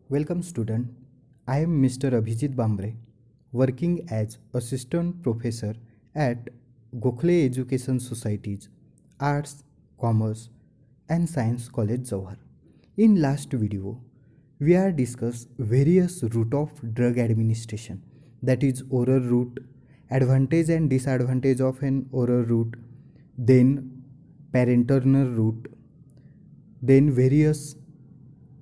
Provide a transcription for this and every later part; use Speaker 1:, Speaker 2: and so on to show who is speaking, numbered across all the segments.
Speaker 1: Welcome student. I am Mr. Abhijit Bambre, working as assistant professor at Gokhale Education Society's Arts, Commerce and Science College Jawhar. In last video, we are discussed various route of drug administration, that is oral route, advantage and disadvantage of an oral route, then parenteral route, then various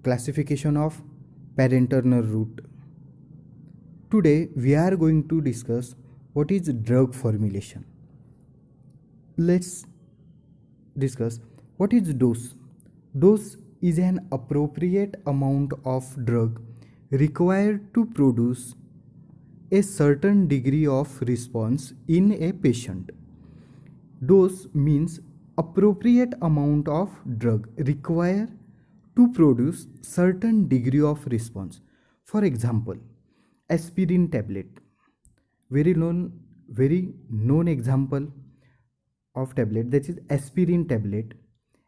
Speaker 1: classification of parenteral route. Today we are going to discuss what is drug formulation. Let's discuss what is dose. Dose is an appropriate amount of drug required to produce a certain degree of response in a patient. Dose means appropriate amount of drug required to produce certain degree of response. For example, aspirin tablet, very known example of tablet, that is aspirin tablet.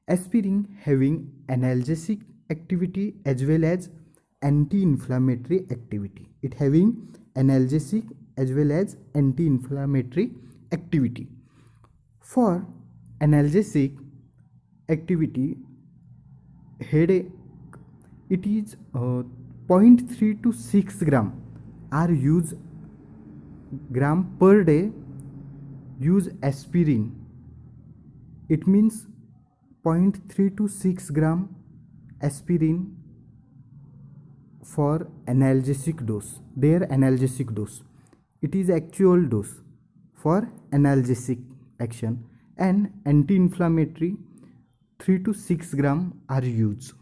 Speaker 1: Aspirin having analgesic activity as well as anti-inflammatory activity. It having analgesic as well as anti-inflammatory activity. For analgesic activity, headache, it is 0.3 to 6 gram are used gram per day. Use aspirin, it means 0.3 to 6 gram aspirin for analgesic dose, their analgesic dose. It is actual dose for analgesic action, and anti-inflammatory 3 to 6 gram are used.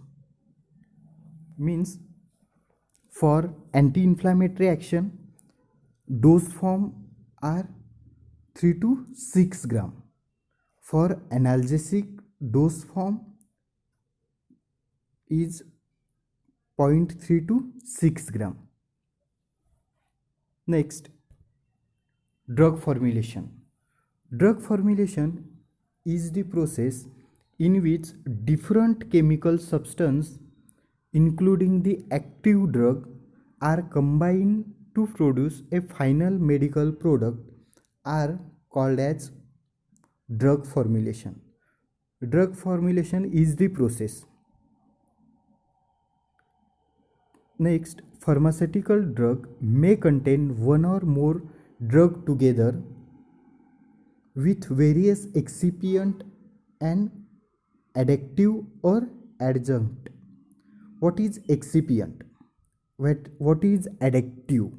Speaker 1: Means for anti-inflammatory action, dose form are 3 to 6 gram. For analgesic, dose form is 0.3 to 6 gram. Next, drug formulation. Drug formulation is the process in which different chemical substances, including the active drug, are combined to produce a final medical product, are called as drug formulation. Drug formulation is the process. Next, pharmaceutical drug may contain one or more drug together with various excipient and additive or adjunct. What is excipient? What is additive?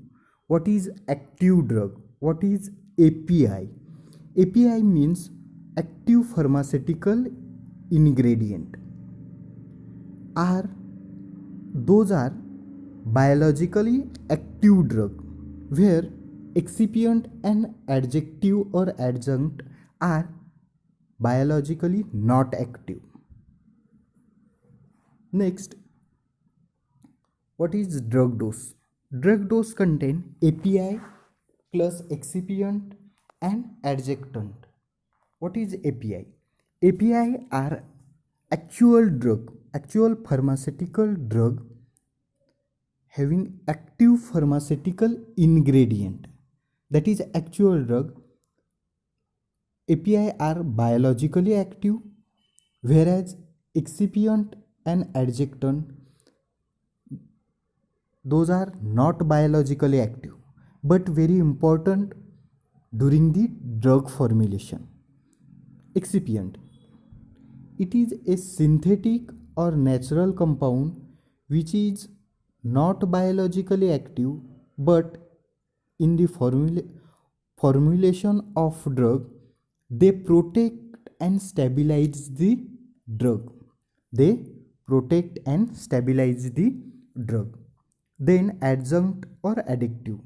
Speaker 1: What is active drug? What is API? API means active pharmaceutical ingredient. Those are biologically active drug, where excipient and adjective or adjunct are biologically not active. Next, what is drug dose? Drug dose contain API plus excipient and adjuvant. What is API? API are actual drug, actual pharmaceutical drug having active pharmaceutical ingredient, that is actual drug. API are biologically active, whereas excipient and adjuvant, those are not biologically active but very important during the drug formulation. Excipient, it is a synthetic or natural compound which is not biologically active, but in the formulation of drug, they protect and stabilize the drug. They protect and stabilize the drug. Then adjunct or additive,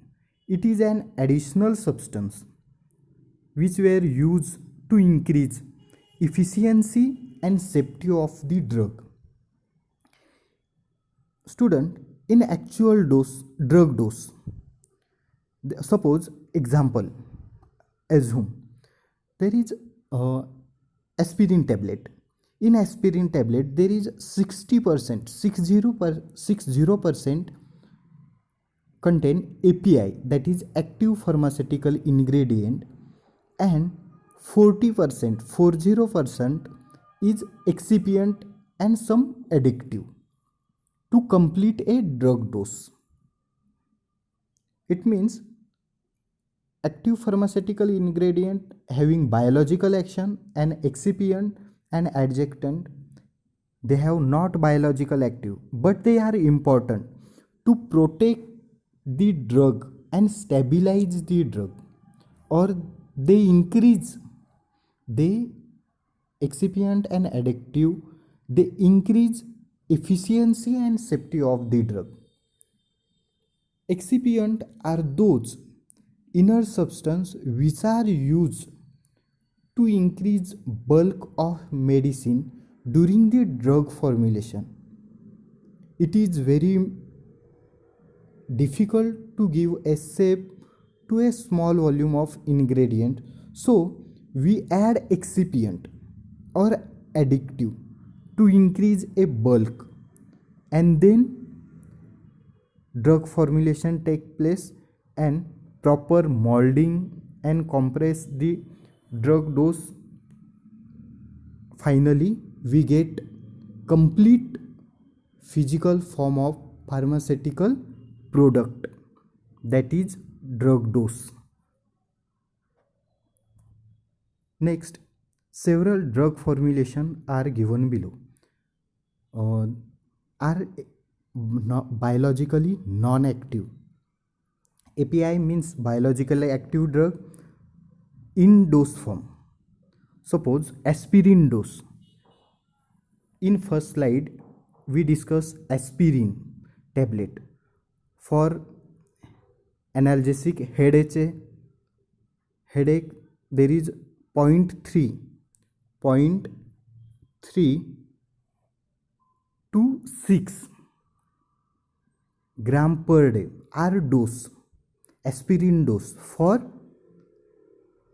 Speaker 1: it is an additional substance which were used to increase efficiency and safety of the drug. Student, in actual dose, drug dose, suppose example, assume there is aspirin tablet. In aspirin tablet, there is 60%, 60% contain API, that is active pharmaceutical ingredient, and 40% is excipient and some addictive to complete a drug dose. It means active pharmaceutical ingredient having biological action and excipient and adjuvant, they have not biological active, but they are important to protect the drug and stabilize the drug, or they increase the excipient and additive, they increase efficiency and safety of the drug. Excipient are those inner substance which are used to increase bulk of medicine during the drug formulation. It is very difficult to give a shape to a small volume of ingredient, so we add excipient or additive to increase a bulk, and then drug formulation take place and proper molding and compress the drug dose. Finally, we get complete physical form of pharmaceutical product, that is drug dose. Next, several drug formulation are given below. Are biologically non-active. API means biologically active drug in dose form. Suppose aspirin dose. In first slide, we discuss aspirin tablet for analgesic headache. There is 0.3 to 6 gram per day are dose, aspirin dose for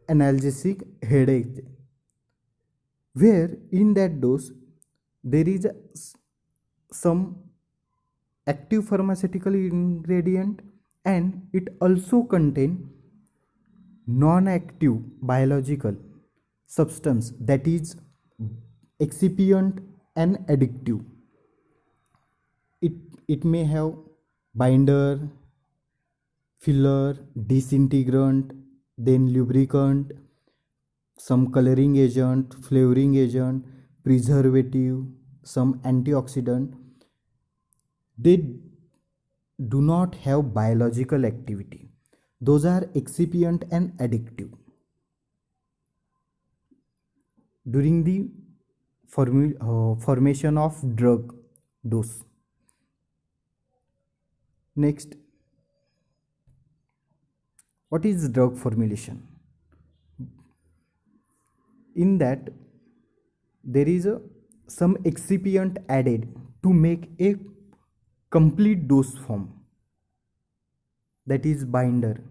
Speaker 1: analgesic headache, where in that dose there is some active pharmaceutical ingredient and it also contain non-active biological substance, that is excipient and addictive. It may have binder, filler, disintegrant, then lubricant, some coloring agent, flavoring agent, preservative, some antioxidant. They do not have biological activity. Those are excipient and addictive. During the formation of drug dose. Next, what is drug formulation? In that, there is some excipient added to make a complete dose form, that is binder.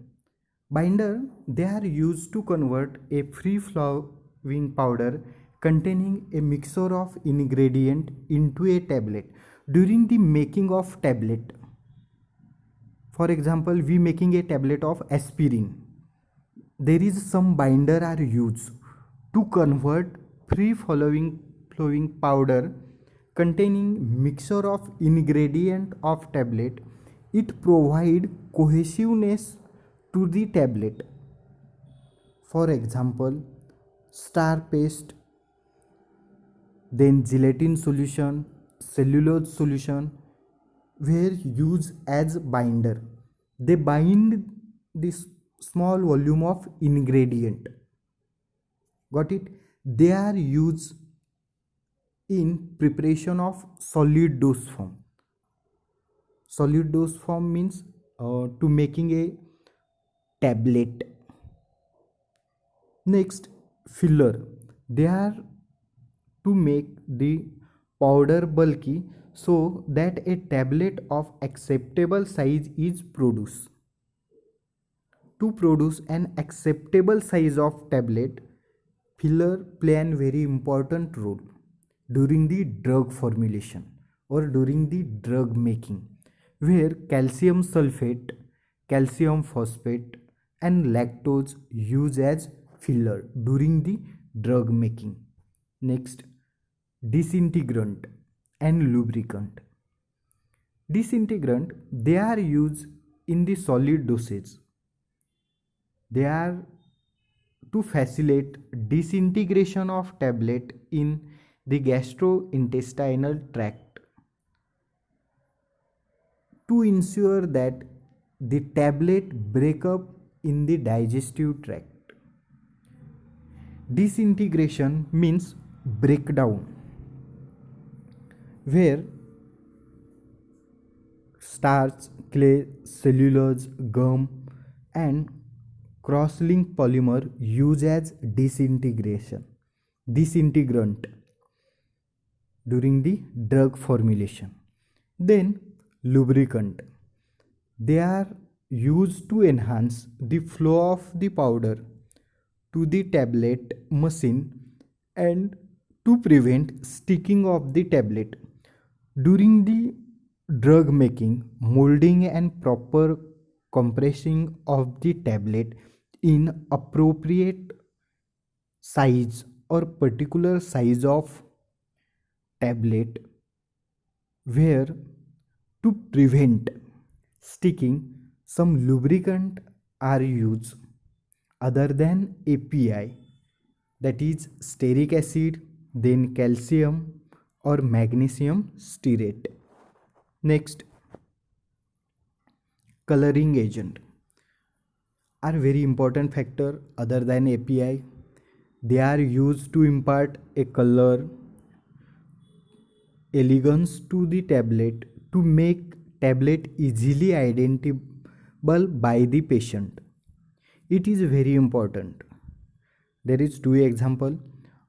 Speaker 1: Binder, they are used to convert a free flowing powder containing a mixture of ingredient into a tablet during the making of tablet. For example, we making a tablet of aspirin. There is some binder are used to convert free flowing powder containing mixture of ingredient of tablet. It provide cohesiveness to the tablet. For example, star paste, then gelatin solution, cellulose solution were used as binder. They bind this small volume of ingredient. Got it? They are used in preparation of solid dose form. Solid dose form means to making a tablet. Next, filler. They are to make the powder bulky so that a tablet of acceptable size is produced. To produce an acceptable size of tablet, filler play a very important role. during the drug formulation or during the drug making, where calcium sulfate, calcium phosphate, and lactose used as filler during the drug making. Next, disintegrant and lubricant. Disintegrant, they are used in the solid dosage. They are to facilitate disintegration of tablet in the gastrointestinal tract, to ensure that the tablet break up in the digestive tract. Disintegration means breakdown, where starch, clay, cellulose, gum, and cross-linked polymer used as disintegrant during the drug formulation. Then lubricant. They are used to enhance the flow of the powder to the tablet machine and to prevent sticking of the tablet. During the drug making, molding and proper compressing of the tablet in appropriate size or particular size of tablet, where to prevent sticking, some lubricant are used other than API, that is stearic acid, then calcium or magnesium stearate. Next, coloring agent are very important factor other than API. They are used to impart a color, elegance to the tablet, to make tablet easily identifiable by the patient. It is very important. There is two example,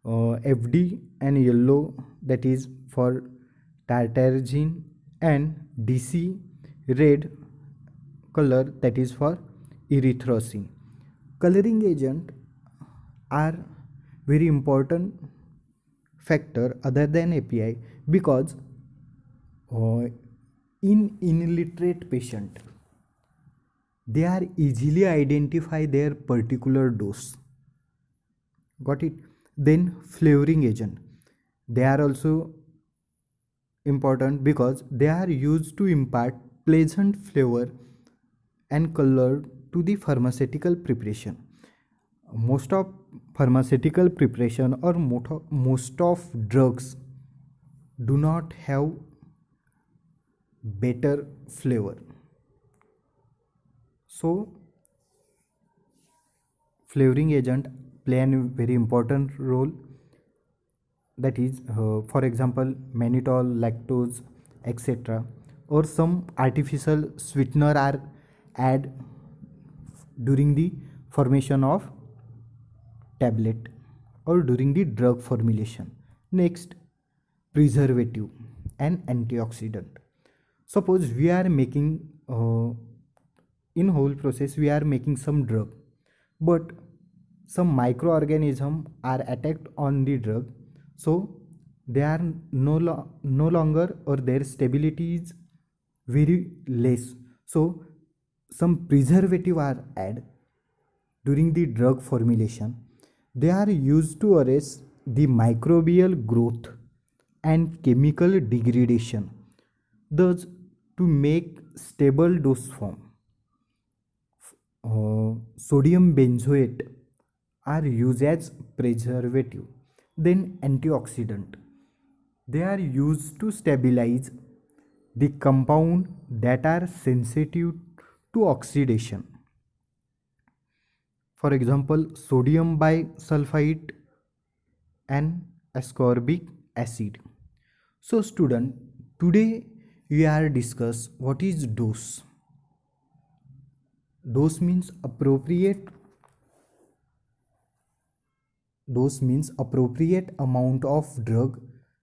Speaker 1: FD and yellow, that is for tartrazine, and DC red color, that is for erythrocin. Coloring agent are very important factor other than API, because in illiterate patient, they are easily identify their particular dose. Got it? Then flavoring agent, they are also important because they are used to impart pleasant flavor and color to the pharmaceutical preparation. Most of pharmaceutical preparation or most of drugs do not have better flavor. So flavoring agent play a very important role, that is for example mannitol, lactose, etc., or some artificial sweetener are added during the formation of tablet or during the drug formulation. Next, preservative and antioxidant. Suppose we are making in whole process we are making some drug, but some microorganism are attacked on the drug, so they are no longer, or their stability is very less, so some preservative are added during the drug formulation. They are used to arrest the microbial growth and chemical degradation, thus to make stable dose form. Sodium benzoate are used as preservative. Then antioxidant, they are used to stabilize the compound that are sensitive to oxidation. For example, sodium bisulfite and ascorbic acid. So student, today we are discuss what is dose. Dose means appropriate amount of drug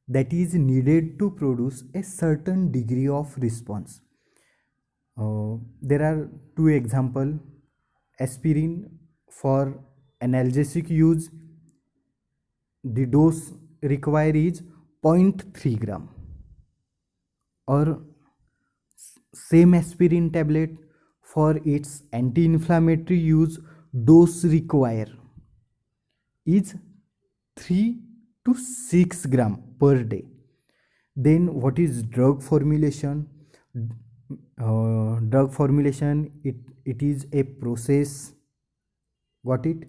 Speaker 1: that is needed to produce a certain degree of response. There are two examples. Aspirin for analgesic use, the dose required is 0.3 gram, or same aspirin tablet for its anti-inflammatory use dose require is 3 to 6 gram per day. Then what is drug formulation? Drug formulation, it is a process. Got it?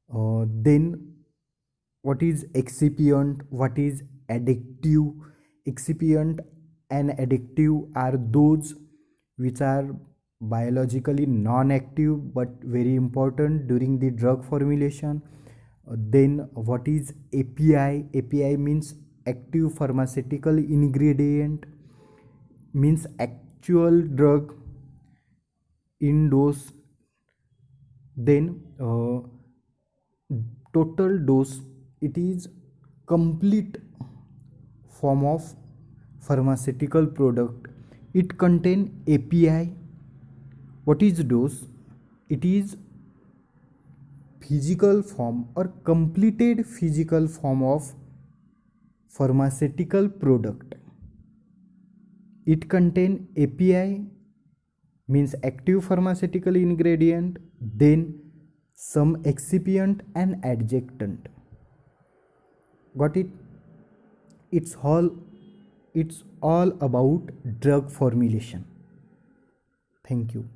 Speaker 1: Then what is excipient, what is addictive? Excipient and addictive are those which are biologically non-active but very important during the drug formulation. Then what is API? API means active pharmaceutical ingredient, means actual drug in dose. Then total dose, it is complete form of pharmaceutical product. It contain API. What is dose? It is physical form or completed physical form of pharmaceutical product. It contain API, means active pharmaceutical ingredient, then some excipient and adjuvant. Got it? It's all about drug formulation. Thank you.